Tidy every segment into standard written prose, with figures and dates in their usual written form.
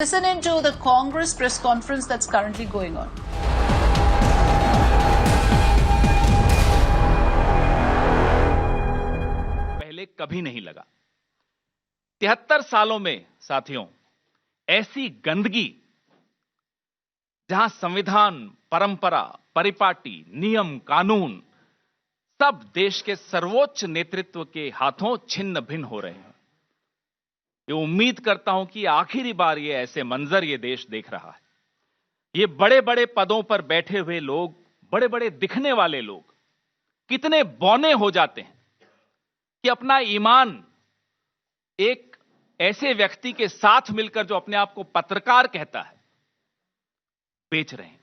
Listen into the Congress press conference that's currently going on. पहले कभी नहीं लगा। 73 सालों में साथियों, ऐसी गंदगी जहां संविधान, परंपरा, परिपाटी, नियम, कानून सब देश के सर्वोच्च नेतृत्व के हाथों छिन्न भिन्न हो रहे हैं। ये उम्मीद करता हूं कि आखिरी बार ये ऐसे मंजर ये देश देख रहा है। ये बड़े बड़े पदों पर बैठे हुए लोग, बड़े बड़े दिखने वाले लोग कितने बौने हो जाते हैं कि अपना ईमान एक ऐसे व्यक्ति के साथ मिलकर जो अपने आप को पत्रकार कहता है, बेच रहे हैं।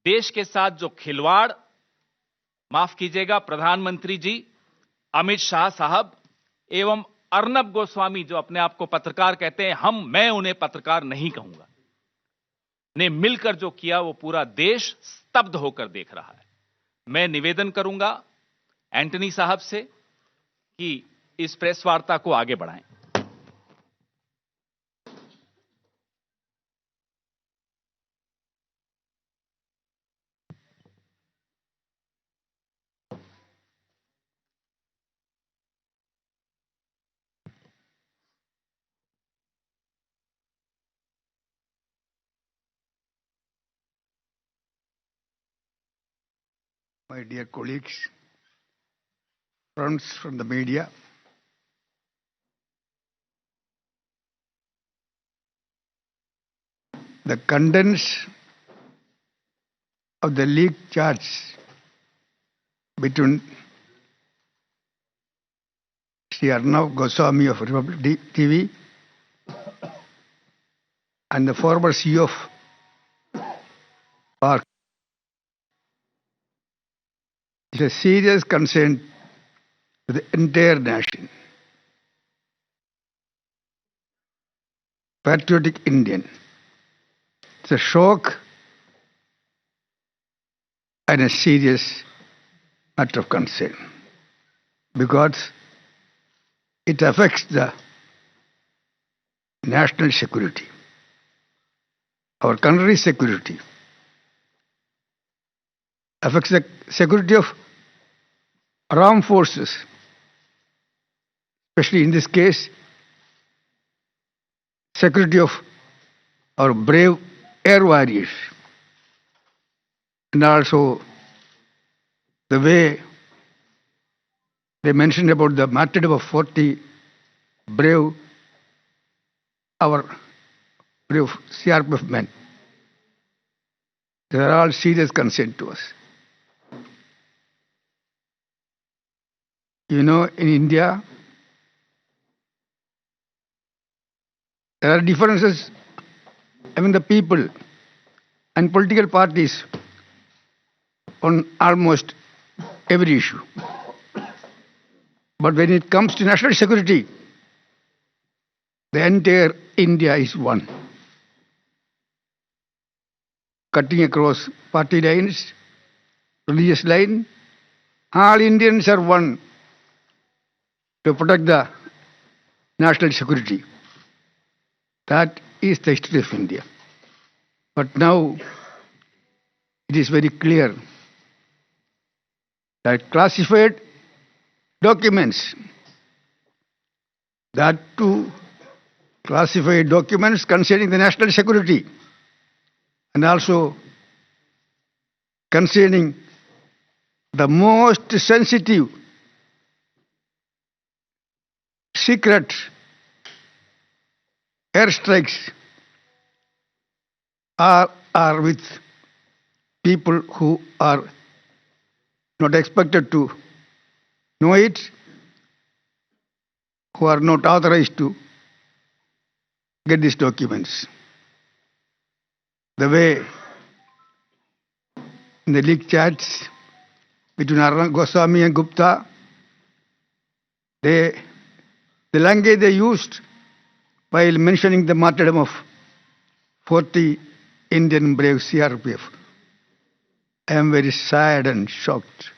देश के साथ जो खिलवाड़, माफ कीजिएगा प्रधानमंत्री जी, अमित शाह साहब एवं अर्नब गोस्वामी जो अपने आप को पत्रकार कहते हैं, मैं उन्हें पत्रकार नहीं कहूंगा, ने मिलकर जो किया वो पूरा देश स्तब्ध होकर देख रहा है। मैं निवेदन करूंगा एंटनी साहब से कि इस प्रेस वार्ता को आगे बढ़ाएं। My dear colleagues, friends from the media, the contents of the leaked chats between Sri Arnav Goswami of Republic TV and the former CEO of Park is a serious concern to the entire nation. Patriotic Indian. It's a shock and a serious matter of concern because it affects the national security, our country's security, affects the security of armed forces, especially in this case, security of our brave air warriors, and also the way they mentioned about the martyrdom of 40 brave, our brave CRPF men. They are all serious concern to us. You know, in India, there are differences among the people and political parties on almost every issue. But when it comes to national security, the entire India is one. Cutting across party lines, religious line, all Indians are one to protect the national security. That is the history of India. But now it is very clear that classified documents, that too classified documents concerning the national security and also concerning the most sensitive, secret airstrikes are with people who are not expected to know it, who are not authorized to get these documents. The way in the leaked chats between Arnab Goswami and Gupta, the language they used while mentioning the martyrdom of 40 Indian brave CRPF, I am very sad and shocked.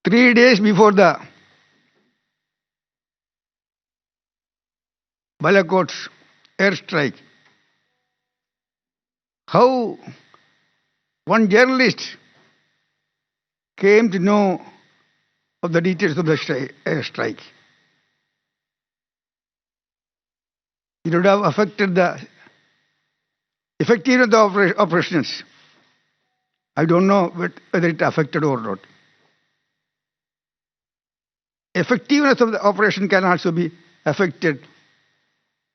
3 days before the Balakot's airstrike. How one journalist came to know of the details of the airstrike. It would have affected the effectiveness of the operations. I don't know whether it affected or not. Effectiveness of the operation can also be affected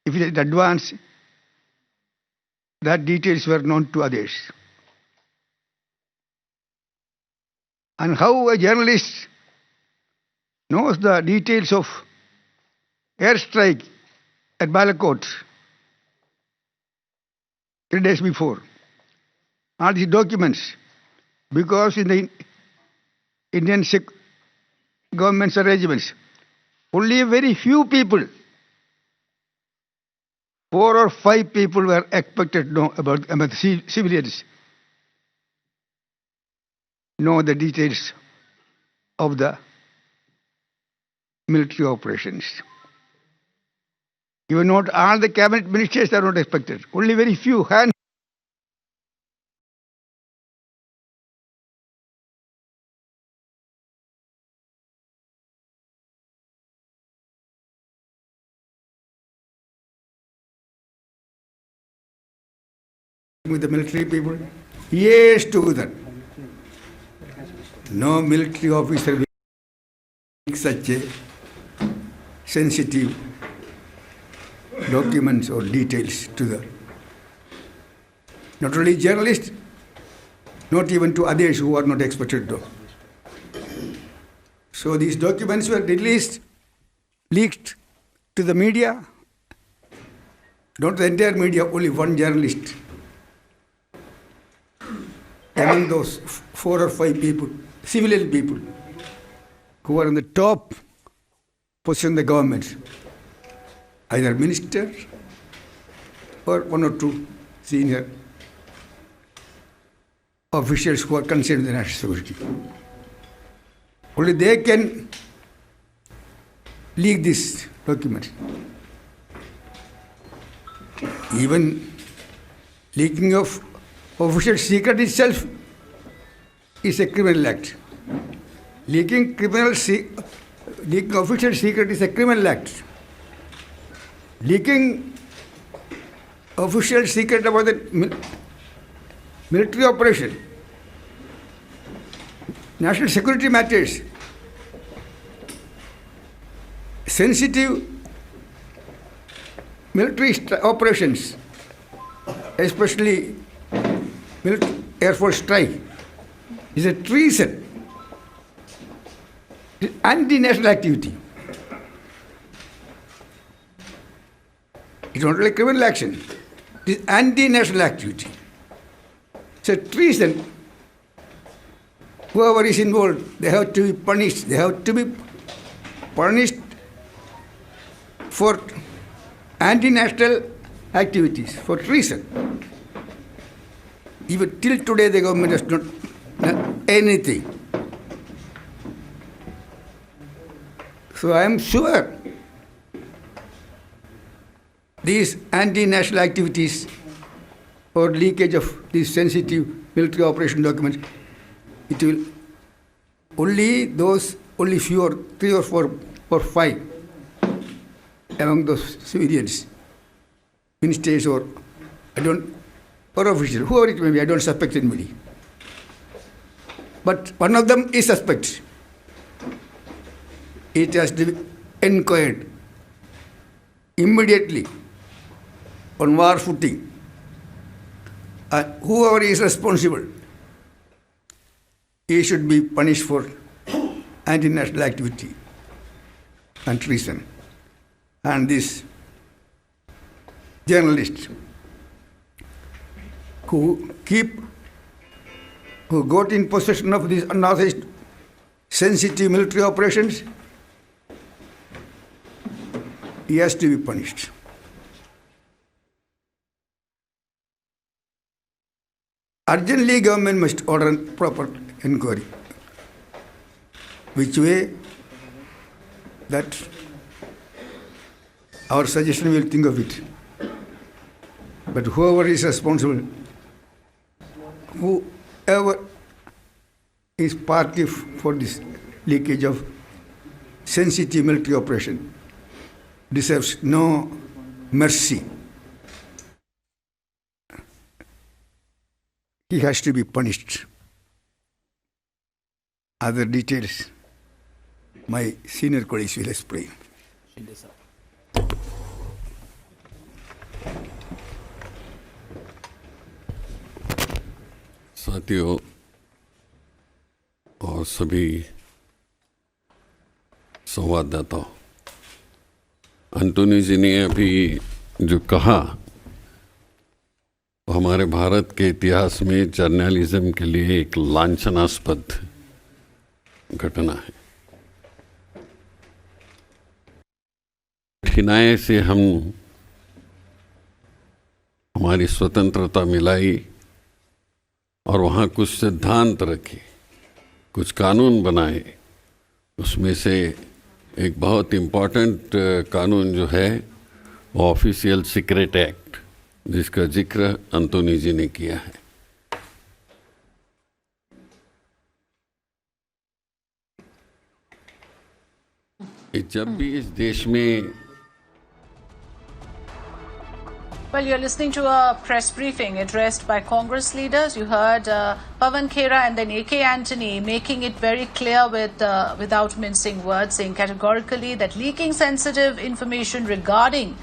if in advance that details were known to others. And how a journalist knows the details of airstrike at Balakot 3 days before. Are these documents? Because in the Indian government's arrangements, only very few people, 4 or 5 people were expected to know about the civilians, know the details of the military operations. Even not all the cabinet ministers are not expected. Only very few hand. With the military people, years together. No military officer will make such a sensitive documents or details to the not only journalists, not even to others who are not expected to. So these documents were released, leaked to the media, not the entire media, only one journalist. Among those 4 or 5 people, civilian people, who are in the top position in the government, either minister or 1 or 2 senior officials who are concerned with the national security. Only they can leak this document. Even leaking of official secret itself is a criminal act. Leaking official secret is a criminal act. Leaking official secret about the military operation, national security matters, sensitive military operations, especially Air Force strike, is a treason, anti-national activity. It's not really criminal action. It is anti-national activity. It's a treason. Whoever is involved, they have to be punished. They have to be punished for anti-national activities, for treason. Even till today, the government has not done anything. So I am sure these anti-national activities or leakage of these sensitive military operation documents, it will only few or 3 or 4 or 5 among those civilians, ministers or officials, whoever it may be, I don't suspect anybody. But one of them is suspect. It has to be inquired immediately on war footing. Whoever is responsible, he should be punished for anti-national activity and treason. And this journalist who got in possession of these unauthorized sensitive military operations, he has to be punished. Urgently, government must order proper inquiry. Which way that our suggestion, we will think of it. But whoever is responsible, whoever is party for this leakage of sensitive military operation deserves no mercy. He has to be punished. Other details, my senior colleagues will explain. साथियों और सभी संवाददाताओं, एंटोनी जी ने अभी जो कहा वो हमारे भारत के इतिहास में जर्नलिज्म के लिए एक लांछनास्पद घटना है। कठिनाई से हम हमारी स्वतंत्रता मिलाई और वहाँ कुछ सिद्धांत रखे, कुछ कानून बनाए। उसमें से एक बहुत इम्पोर्टेंट कानून जो है वो ऑफिशियल सीक्रेट एक्ट, जिसका जिक्र एंटोनी जी ने किया है। जब भी इस देश में Well, you're listening to a press briefing addressed by Congress leaders. You heard Pawan Khera and then A.K. Antony making it very clear without mincing words, saying categorically that leaking sensitive information regarding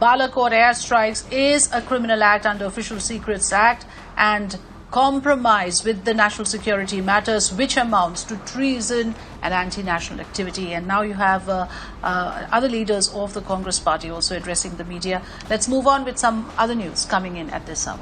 Balakot airstrikes is a criminal act under Official Secrets Act and compromise with the national security matters, which amounts to treason and anti-national activity. And now you have other leaders of the Congress party also addressing the media. Let's move on with some other news coming in at this hour.